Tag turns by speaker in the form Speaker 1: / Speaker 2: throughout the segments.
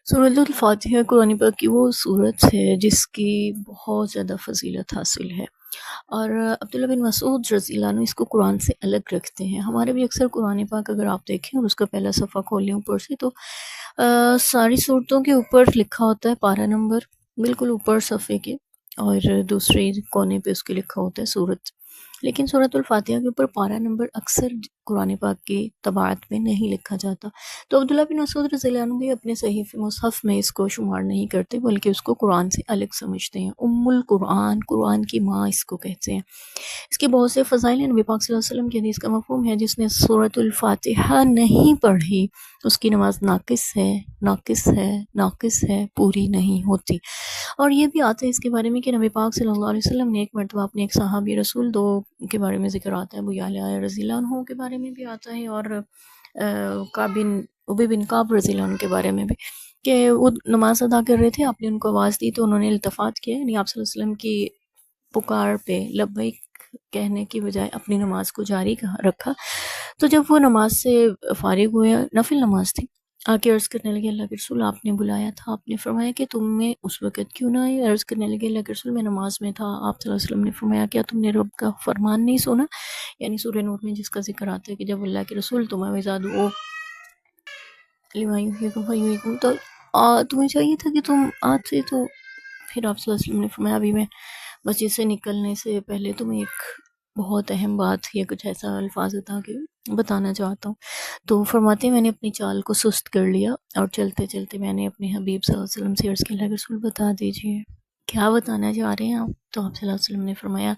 Speaker 1: سورۃ الفاتحہ قرآن پاک کی وہ صورت ہے جس کی بہت زیادہ فضیلت حاصل ہے، اور عبداللہ بن مسعود رضی اللہ عنہ اس کو قرآن سے الگ رکھتے ہیں۔ ہمارے بھی اکثر قرآن پاک اگر آپ دیکھیں اور اس کا پہلا صفحہ کھولیں اوپر سے تو ساری صورتوں کے اوپر لکھا ہوتا ہے پارہ نمبر، بالکل اوپر صفحے کے، اور دوسرے کونے پہ اس کے لکھا ہوتا ہے صورت، لیکن سورۃ الفاتحہ کے اوپر پارہ نمبر اکثر قرآن پاک کی طباعت میں نہیں لکھا جاتا، تو عبداللہ بن مسعود رضی اللہ عنہ بھی اپنے صحیح مصحف میں اس کو شمار نہیں کرتے، بلکہ اس کو قرآن سے الگ سمجھتے ہیں۔ القرآن، قرآن کی ماں اس کو کہتے ہیں۔ اس کے بہت سے فضائل ہیں۔ نبی پاک صلی اللہ علیہ وسلم کی حدیث کا مفہوم ہے جس نے سورۃ الفاتحہ نہیں پڑھی اس کی نماز ناقص ہے، ناقص ہے، ناقص ہے، پوری نہیں ہوتی۔ اور یہ بھی آتا ہے اس کے بارے میں کہ نبی پاک صلی اللہ علیہ وسلم نے ایک مرتبہ اپنے ایک صحابی رسول دو کے بارے میں ذکر آتا ہے، ابو یعلا رضی اللہ عنہ کے بارے میں بھی آتا ہے، اور ابی بن کعب رضی اللہ عنہ کے بارے میں بھی، کہ وہ نماز ادا کر رہے تھے، آپ نے ان کو آواز دی تو انہوں نے التفات کیا، یعنی آپ صلی اللہ علیہ وسلم کی پکار پہ لبیک کہنے کی بجائے اپنی نماز کو جاری رکھا۔ تو جب وہ نماز سے فارغ ہوئے، نفل نماز تھی، آ کے عرض کرنے لگے اللہ کے رسول آپ نے بلایا تھا، آپ نے فرمایا کہ تم میں اس وقت کیوں نہ آئے؟ عرض کرنے لگے اللہ کے رسول میں نماز میں تھا، آپ صلی اللہ علیہ وسلم نے فرمایا کیا تم نے رب کا فرمان نہیں سنا؟ یعنی سورہ نور میں جس کا ذکر آتا ہے کہ جب اللہ کے رسول تمہیں وزاد وہ تو تمہیں چاہیے تھا کہ تم آتے، تو پھر آپ صلی اللہ علیہ وسلم نے فرمایا ابھی میں مسجد سے نکلنے سے پہلے تمہیں ایک بہت اہم بات یا کچھ ایسا الفاظ تھا کہ بتانا چاہتا ہوں، تو فرماتے ہیں میں نے اپنی چال کو سست کر لیا اور چلتے چلتے میں نے اپنے حبیب صلی اللہ علیہ وسلم سے عرض کیا اللہ کے رسول بتا دیجئے کیا بتانا چاہ رہے ہیں آپ؟ تو آپ صلی اللہ علیہ وسلم نے فرمایا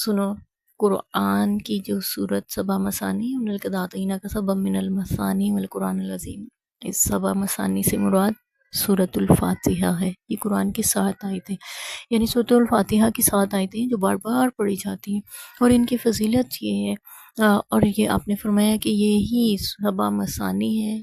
Speaker 1: سنو، قرآن کی جو سورت سبع مثانی من القداتینہ کا سبع من المثانی والقرآن العظیم، اس سبع مثانی سے مراد سورۃ الفاتحہ ہے۔ یہ قرآن کی 7 آیتیں، یعنی سورۃ الفاتحہ کی 7 آیتیں جو بار بار پڑھی جاتی ہیں، اور ان کی فضیلت یہ ہے، اور یہ آپ نے فرمایا کہ یہی سبع مثانی ہے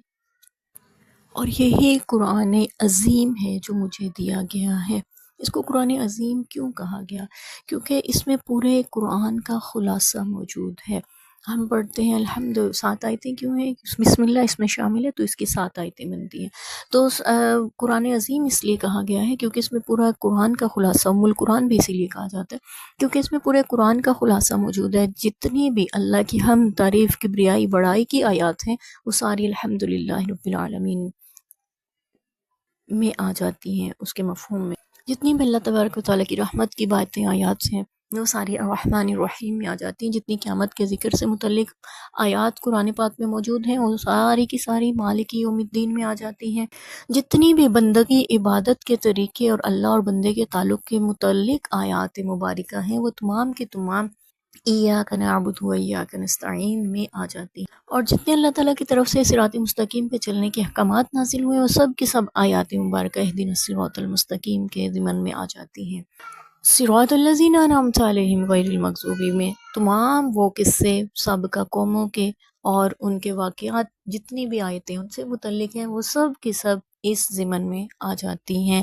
Speaker 1: اور یہی قرآن عظیم ہے جو مجھے دیا گیا ہے۔ اس کو قرآن عظیم کیوں کہا گیا؟ کیونکہ اس میں پورے قرآن کا خلاصہ موجود ہے۔ ہم پڑھتے ہیں الحمد، 7 آیتیں کیوں ہیں؟ بسم اللہ اس میں شامل ہے تو اس کی 7 آیتیں بنتی ہیں۔ تو قرآن عظیم اس لیے کہا گیا ہے کیونکہ اس میں پورا قرآن کا خلاصہ، القرآن بھی اسی لیے کہا جاتا ہے کیونکہ اس میں پورے قرآن کا خلاصہ موجود ہے۔ جتنی بھی اللہ کی حمد، تعریف، کبریائی، بڑائی کی آیات ہیں وہ ساری الحمدللہ رب العالمین میں آ جاتی ہیں، اس کے مفہوم میں۔ جتنی بھی اللہ تبارک و تعالیٰ کی رحمت کی باتیں، آیات ہیں، وہ ساری الرحمن الرحیم میں آ جاتی ہیں۔ جتنی قیامت کے ذکر سے متعلق آیات قرآن پاک میں موجود ہیں وہ ساری کی ساری مالک یوم الدین میں آ جاتی ہیں۔ جتنی بھی بندگی، عبادت کے طریقے اور اللہ اور بندے کے تعلق کے متعلق آیات مبارکہ ہیں وہ تمام کے تمام ایاک نعبد و ایاک نستعین میں آ جاتی ہیں، اور جتنے اللہ تعالیٰ کی طرف سے صراط مستقیم پہ چلنے کے احکامات نازل ہوئے وہ سب کے سب آیات مبارکہ اہدنا الصراط المستقیم کے ضمن میں آ جاتی ہیں۔ صراط الذین انعمت علیہم غیر المغضوب میں تمام وہ قصے سابقہ قوموں کے اور ان کے واقعات جتنی بھی آیتیں ان سے متعلق ہیں وہ سب کی سب اس ضمن میں آ جاتی ہیں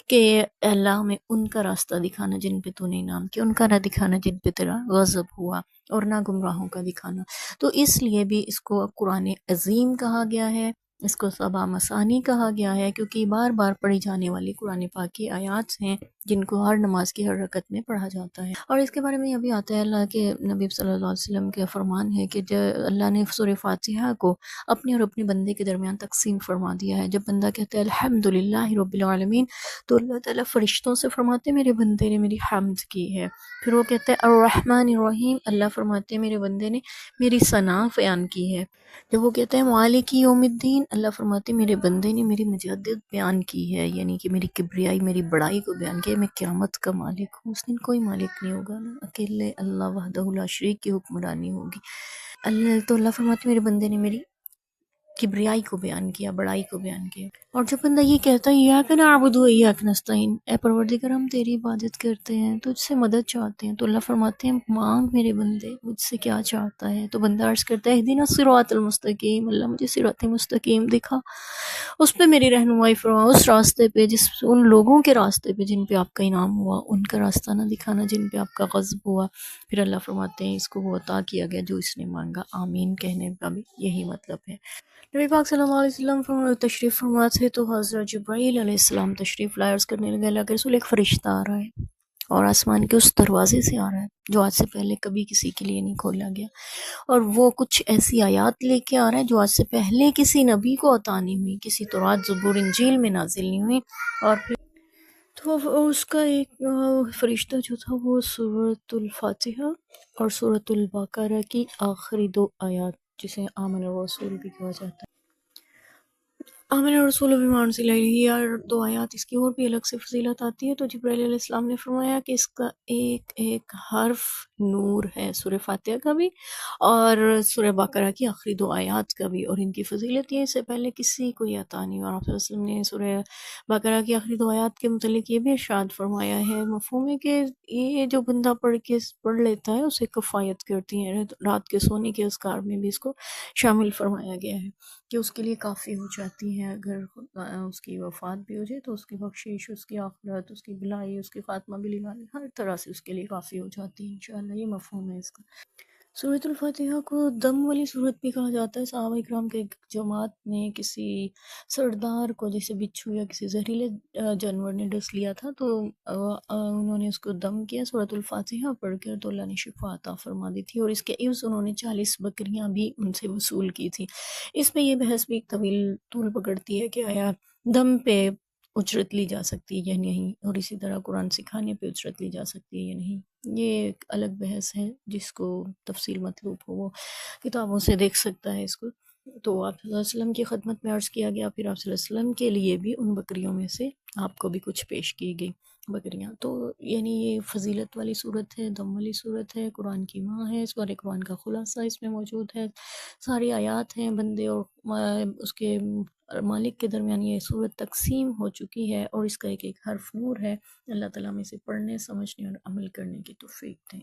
Speaker 1: کہ اللہ میں ان کا راستہ دکھانا جن پہ تو نے انعام کیا، ان کا نہ دکھانا جن پہ تیرا غضب ہوا، اور نہ گمراہوں کا دکھانا۔ تو اس لیے بھی اس کو قرآن عظیم کہا گیا ہے، اس کو سبع مثانی کہا گیا ہے کیونکہ بار بار پڑھی جانے والی قرآن پاک کی آیات ہیں جن کو ہر نماز کی ہر رکعت میں پڑھا جاتا ہے۔ اور اس کے بارے میں یہ بھی آتا ہے اللہ کے نبی صلی اللہ علیہ وسلم کا فرمان ہے کہ اللہ نے سورہ فاتحہ کو اپنے اور اپنے بندے کے درمیان تقسیم فرما دیا ہے۔ جب بندہ کہتا ہے الحمدللہ رب العالمین تو اللہ تعالیٰ فرشتوں سے فرماتے ہیں میرے بندے نے میری حمد کی ہے۔ پھر وہ کہتا ہے الرحمن الرحیم، اللہ فرماتے ہیں میرے بندے نے میری ثنا بیان کی ہے۔ جب وہ کہتا ہے مالک یوم الدین، اللہ فرماتے ہیں میرے بندے نے میری مجدد بیان کی ہے، یعنی کہ میری کبریائی، میری بڑائی کو بیان کیا ہے، میں قیامت کا مالک ہوں، اس دن کوئی مالک نہیں ہوگا، اکیلے اللہ وحدہ لا شریک کی حکمرانی ہوگی۔ تو اللہ فرماتے ہیں میرے بندے نے میری کبریائی کو بیان کیا، بڑائی کو بیان کیا۔ اور جب بندہ یہ کہتا ہے ایاک نعبد و ایاک نستعین، اے پروردگار ہم تیری عبادت کرتے ہیں، تجھ سے مدد چاہتے ہیں، تو اللہ فرماتے ہیں مانگ میرے بندے مجھ سے کیا چاہتا ہے۔ تو بندہ عرض کرتا ہے اہدنا الصراط المستقیم، اللہ مجھے صراط مستقیم دکھا، اس پہ میری رہنمائی فرما، اس راستے پہ ان لوگوں کے راستے پہ جن پہ آپ کا انعام ہوا، ان کا راستہ نہ دکھانا جن پہ آپ کا غضب ہوا۔ پھر اللہ فرماتے ہیں اس کو وہ عطا کیا گیا جو اس نے مانگا۔ آمین کہنے کا بھی یہی مطلب ہے۔ نبی پاک صلی اللہ علیہ وسلم تشریف فرما تھے تو حضرت جبرائیل علیہ السلام تشریف لائے، عرض کرنے لگے اللہ کے رسول ایک فرشتہ آ رہا ہے اور آسمان کے اس دروازے سے آ رہا ہے جو آج سے پہلے کبھی کسی کے لیے نہیں کھولا گیا، اور وہ کچھ ایسی آیات لے کے آ رہا ہے جو آج سے پہلے کسی نبی کو عطا نہیں ہوئی، کسی تورات زبور انجیل میں نازل نہیں ہوئی۔ اور پھر تو اس کا ایک فرشتہ جو تھا وہ سورۃ الفاتحہ اور سورۃ البقرہ کی آخری 2 آیات، جسے آمن الرسول بھی کہا جاتا ہے، آمن رسول بما انزل الیہ، اور 2 آیات اس کی اور بھی الگ سے فضیلت آتی ہے۔ تو جبرائیل علیہ السلام نے فرمایا کہ اس کا ایک ایک حرف نور ہے، سورہ فاتحہ کا بھی اور سورہ بقرہ کی آخری 2 آیات کا بھی، اور ان کی فضیلت یہ اس سے پہلے کسی کو یہ عطا نہیں، اور آپ صلی اللہ علیہ وسلم نے سورہ بقرہ کی آخری 2 آیات کے متعلق یہ بھی ارشاد فرمایا ہے، مفہوم ہے کہ یہ جو بندہ پڑھ لیتا ہے اسے کفایت کرتی ہے، رات کے سونے کے اذکار میں بھی اس کو شامل فرمایا گیا ہے کہ اس کے لیے کافی ہو جاتی ہے، اگر اس کی وفات بھی ہو جائے تو اس کی بخشش، اس کی آخرت، اس کی بھلائی، اس کی خاتمہ بھی لگانے، ہر طرح سے اس کے لیے کافی ہو جاتی ہے انشاءاللہ۔ یہ مفہوم ہے اس کا۔ سورۃ الفاتحہ کو دم والی صورت بھی کہا جاتا ہے۔ صحابہ اکرام کے ایک جماعت نے کسی سردار کو جیسے بچھو یا کسی زہریلے جانور نے ڈس لیا تھا تو انہوں نے اس کو دم کیا سورۃ الفاتحہ پڑھ کر، تو اللہ نے شفا عطا فرما دی تھی، اور اس کے عوض انہوں نے 40 بکریاں بھی ان سے وصول کی تھی۔ اس میں یہ بحث بھی ایک طویل طول پکڑتی ہے کہ آیا دم پہ اجرت لی جا سکتی ہے یا نہیں، اور اسی طرح قرآن سکھانے پہ اجرت لی جا سکتی ہے یا نہیں، یہ ایک الگ بحث ہے، جس کو تفصیل مطلوب ہو وہ کتابوں سے دیکھ سکتا ہے اس کو۔ تو آپ صلی اللہ علیہ وسلم کی خدمت میں عرض کیا گیا، پھر آپ صلی اللہ علیہ وسلم کے لیے بھی ان بکریوں میں سے آپ کو بھی کچھ پیش کی گئی بکریاں۔ تو یعنی یہ فضیلت والی صورت ہے، دم والی صورت ہے، قرآن کی ماں ہے، سورہ قرآن کا خلاصہ اس میں موجود ہے، ساری آیات ہیں، بندے اور اس کے مالک کے درمیان یہ صورت تقسیم ہو چکی ہے، اور اس کا ایک ایک حرف نور ہے۔ اللہ تعالیٰ میں سے پڑھنے، سمجھنے اور عمل کرنے کی توفیق دیں۔